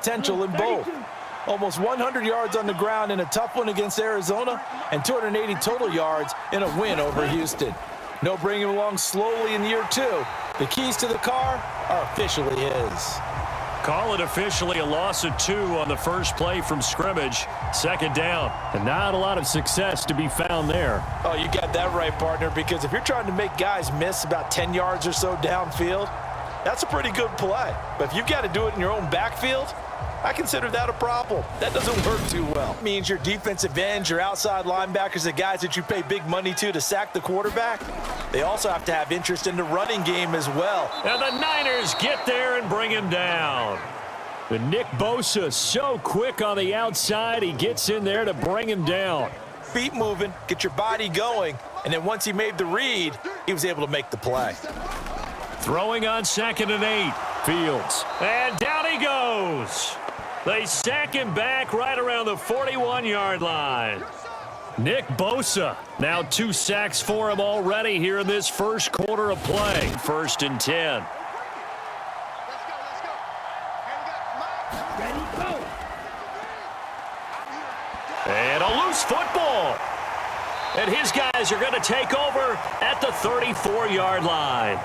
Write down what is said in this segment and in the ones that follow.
potential in both. Almost 100 yards on the ground in a tough one against Arizona, and 280 total yards in a win over Houston. No bringing him along slowly in year 2. The keys to the car are officially his. Call it officially a loss of 2 on the first play from scrimmage. Second down. And not a lot of success to be found there. Oh, you got that right, partner, because if you're trying to make guys miss about 10 yards or so downfield, that's a pretty good play. But if you've got to do it in your own backfield, I consider that a problem. That doesn't work too well. It means your defensive ends, your outside linebackers, the guys that you pay big money to sack the quarterback, they also have to have interest in the running game as well. And the Niners get there and bring him down. The Nick Bosa so quick on the outside, he gets in there to bring him down. Feet moving, get your body going, and then once he made the read, he was able to make the play. Throwing on 2nd and 8. Fields. And down he goes. They sack him back right around the 41-yard line. Nick Bosa, now 2 sacks for him already here in this first quarter of play. 1st and 10. And a loose football. And his guys are going to take over at the 34-yard line.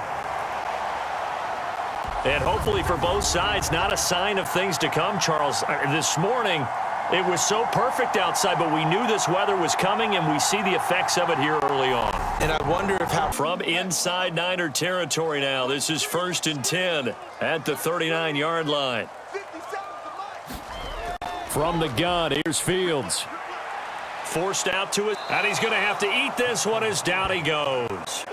And hopefully for both sides, not a sign of things to come, Charles. This morning, it was so perfect outside, but we knew this weather was coming, and we see the effects of it here early on. And I wonder if how... From inside Niner territory now, this is 1st and 10 at the 39-yard line. From the gun, here's Fields. Forced out to it, and he's going to have to eat this one as down he goes.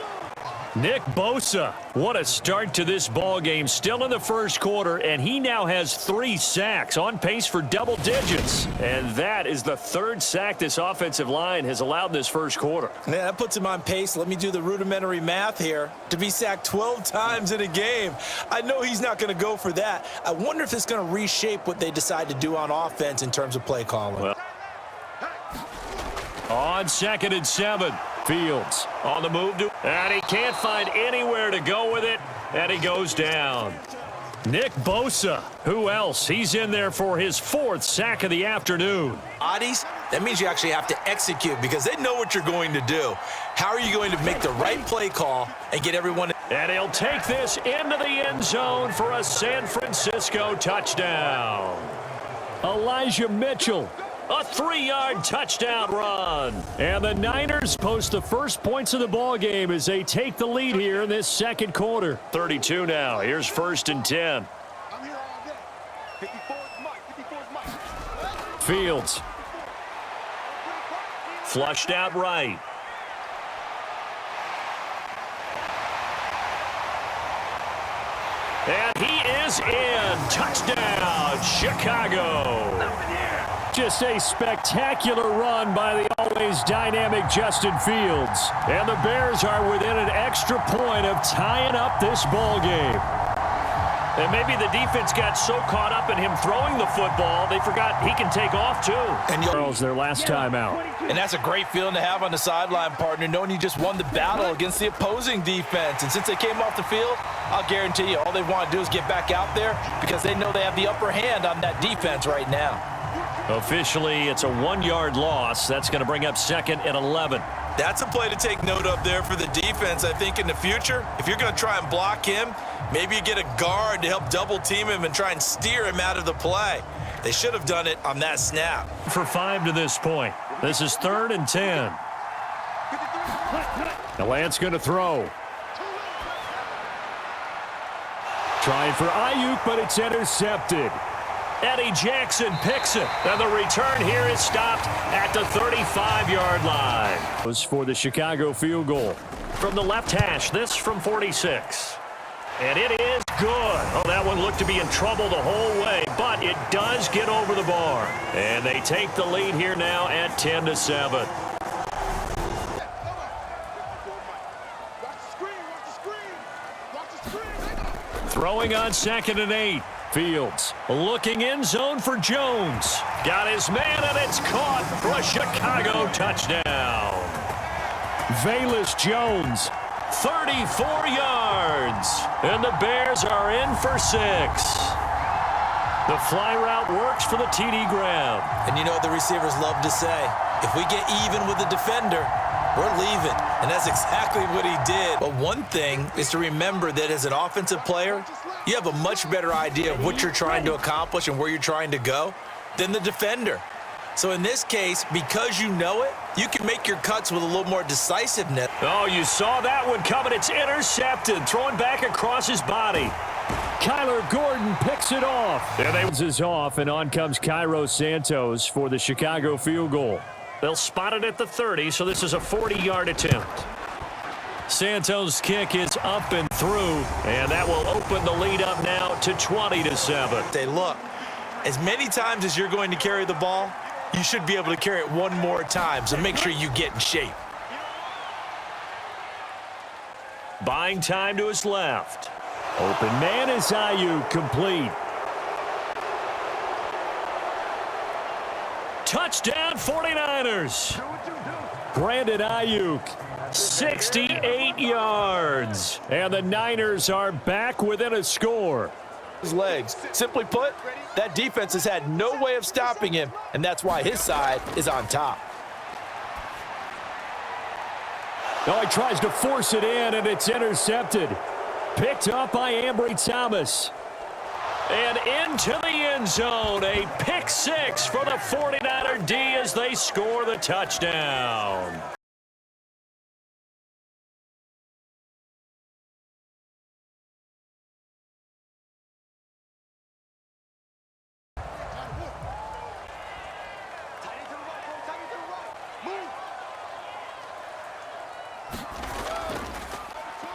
Nick Bosa, what a start to this ball game. Still in the first quarter, and he now has 3 sacks, on pace for double digits. And that is the 3rd sack this offensive line has allowed this first quarter. Yeah, that puts him on pace. Let me do the rudimentary math here. To be sacked 12 times in a game, I know he's not going to go for that. I wonder if it's going to reshape what they decide to do on offense in terms of play calling. Well, on 2nd and 7. Fields on the move, and he can't find anywhere to go with it, and he goes down. Nick Bosa, who else? He's in there for his 4th sack of the afternoon. Oddies, that means you actually have to execute because they know what you're going to do. How are you going to make the right play call and get everyone? And he'll take this into the end zone for a San Francisco touchdown. Elijah Mitchell. A 3-yard touchdown run. And the Niners post the first points of the ball game as they take the lead here in this second quarter. 32 now. Here's 1st and 10. Fields. Flushed out right. And he is in. Touchdown, Chicago. Just a spectacular run by the always dynamic Justin Fields. And the Bears are within an extra point of tying up this ball game. And maybe the defense got so caught up in him throwing the football, they forgot he can take off too. And Charles, their last time out. And that's a great feeling to have on the sideline, partner, knowing you just won the battle against the opposing defense. And since they came off the field, I'll guarantee you all they want to do is get back out there because they know they have the upper hand on that defense right now. Officially, it's a 1-yard loss. That's going to bring up 2nd and 11. That's a play to take note of there for the defense. I think in the future, if you're going to try and block him, maybe you get a guard to help double team him and try and steer him out of the play. They should have done it on that snap. For 5 to this point. This is 3rd and 10. Now Lance going to throw. Trying for Ayuk, but it's intercepted. Eddie Jackson picks it, and the return here is stopped at the 35-yard line. It was for the Chicago field goal. From the left hash, this from 46. And it is good. Oh, that one looked to be in trouble the whole way, but it does get over the bar. And they take the lead here now at 10-7. Throwing on 2nd and 8. Fields looking in zone for Jones. Got his man, and it's caught for a Chicago touchdown. Velus Jones, 34 yards. And the Bears are in for 6. The fly route works for the TD grab. And you know what the receivers love to say? If we get even with the defender, we're leaving. And that's exactly what he did. But one thing is to remember that as an offensive player, you have a much better idea of what you're trying to accomplish and where you're trying to go than the defender. So in this case, because you know it, you can make your cuts with a little more decisiveness. Oh, you saw that one coming. It's intercepted. Throwing back across his body. Kyler Gordon picks it off. And they is off, and on comes Cairo Santos for the Chicago field goal. They'll spot it at the 30, so this is a 40-yard attempt. Santos' kick is up and through, and that will open the lead up now to 20-7. Say, look, as many times as you're going to carry the ball, you should be able to carry it one more time, so make sure you get in shape. Buying time to his left. Open man is Ayuk, complete. Touchdown 49ers. Brandon Ayuk, 68 yards. And the Niners are back within a score. His legs. Simply put, that defense has had no way of stopping him, and that's why his side is on top. Oh, he tries to force it in, and it's intercepted. Picked up by Ambry Thomas. And into the end zone, a pick six for the 49er D as they score the touchdown.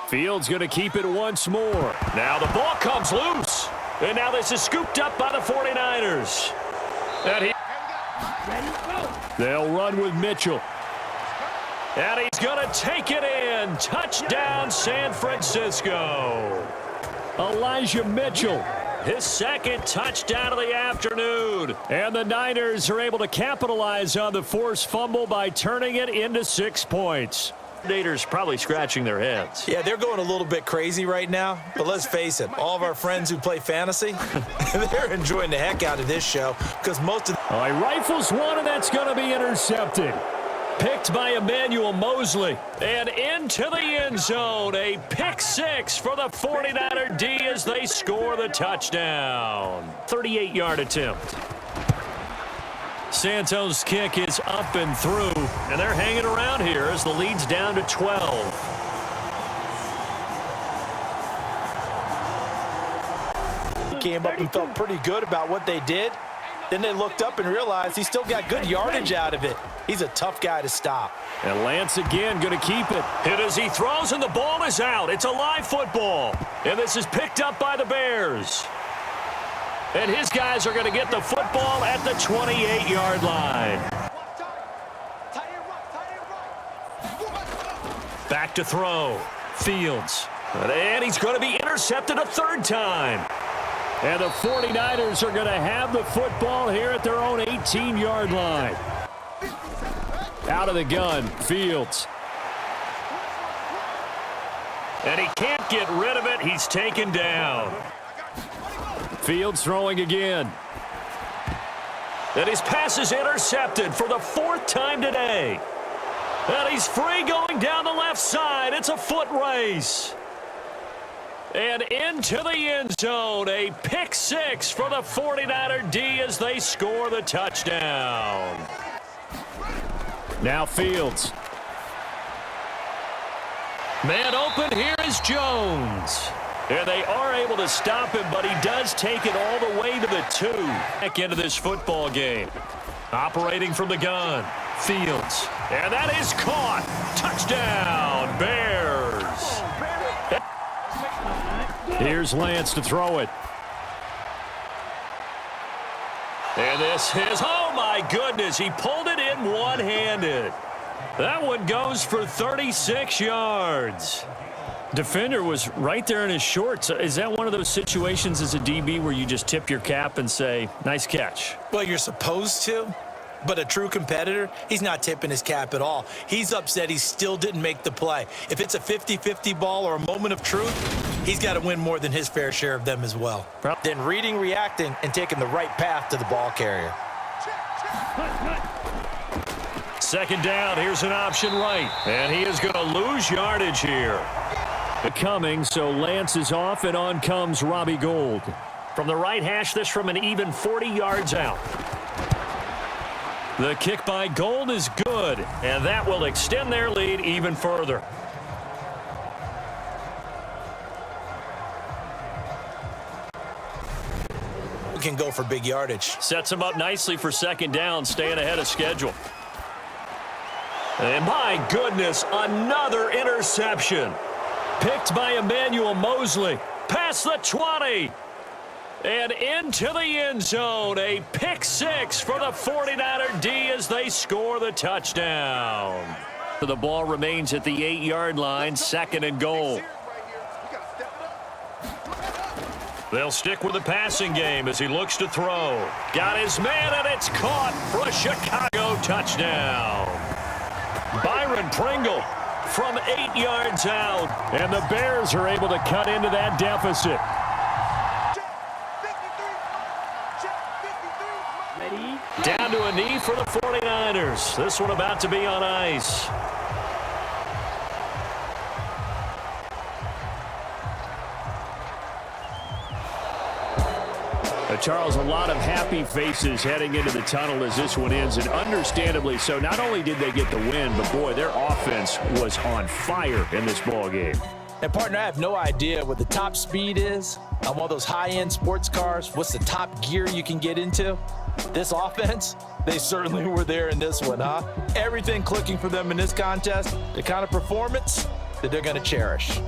Fields going to keep it once more. Now the ball comes loose. And now this is scooped up by the 49ers. And they'll run with Mitchell. And he's going to take it in. Touchdown, San Francisco. Elijah Mitchell, his second touchdown of the afternoon. And the Niners are able to capitalize on the forced fumble by turning it into 6 points. Coordinators probably scratching their heads. Yeah, they're going a little bit crazy right now, but let's face it, all of our friends who play fantasy, they're enjoying the heck out of this show because most of he rifles one, and that's going to be intercepted. Picked by Emmanuel Mosley. And into the end zone, a pick six for the 49er D as they score the touchdown. 38-yard attempt. Santos' kick is up and through, and they're hanging around here as the lead's down to 12. He came up and felt pretty good about what they did. Then they looked up and realized he still got good yardage out of it. He's a tough guy to stop. And Lance again going to keep it. Hit as he throws, and the ball is out. It's a live football. And this is picked up by the Bears. And his guys are going to get the football at the 28-yard line. Back to throw. Fields. And he's going to be intercepted a third time. And the 49ers are going to have the football here at their own 18-yard line. Out of the gun, Fields. And he can't get rid of it. He's taken down. Fields throwing again. And his pass is intercepted for the fourth time today. And he's free going down the left side. It's a foot race. And into the end zone, a pick six for the 49er D as they score the touchdown. Now Fields. Man open, here is Jones. And they are able to stop him, but he does take it all the way to the 2. Back into this football game. Operating from the gun, Fields. And that is caught. Touchdown, Bears. Here's Lance to throw it. And this is, oh my goodness, he pulled it in one-handed. That one goes for 36 yards. Defender was right there in his shorts. Is that one of those situations as a DB where you just tip your cap and say, nice catch? Well, you're supposed to, but a true competitor, he's not tipping his cap at all. He's upset he still didn't make the play. If it's a 50-50 ball or a moment of truth, He's got to win more than his fair share of them as well. Then reading, reacting, and taking the right path to the ball carrier. Second down, here's an option right. And he is going to lose yardage here. Coming, so Lance is off, and on comes Robbie Gould. From the right hash, this from an even 40 yards out. The kick by Gould is good, and that will extend their lead even further. Can go for big yardage. Sets him up nicely for second down, staying ahead of schedule. And my goodness, another interception. Picked by Emmanuel Mosley. Past the 20. And into the end zone. A pick six for the 49er D as they score the touchdown. The ball remains at the 8-yard line, second and goal. They'll stick with the passing game as he looks to throw. Got his man, and it's caught for a Chicago touchdown. Byron Pringle from 8 yards out, and the Bears are able to cut into that deficit. Down to a knee for the 49ers. This one about to be on ice. Charles, a lot of happy faces heading into the tunnel as this one ends, and understandably so. Not only did they get the win, but boy, their offense was on fire in this ball game. And partner, I have no idea what the top speed is on one of those high-end sports cars. What's the top gear you can get into? This offense, they certainly were there in this one, huh? Everything clicking for them in this contest, the kind of performance that they're going to cherish.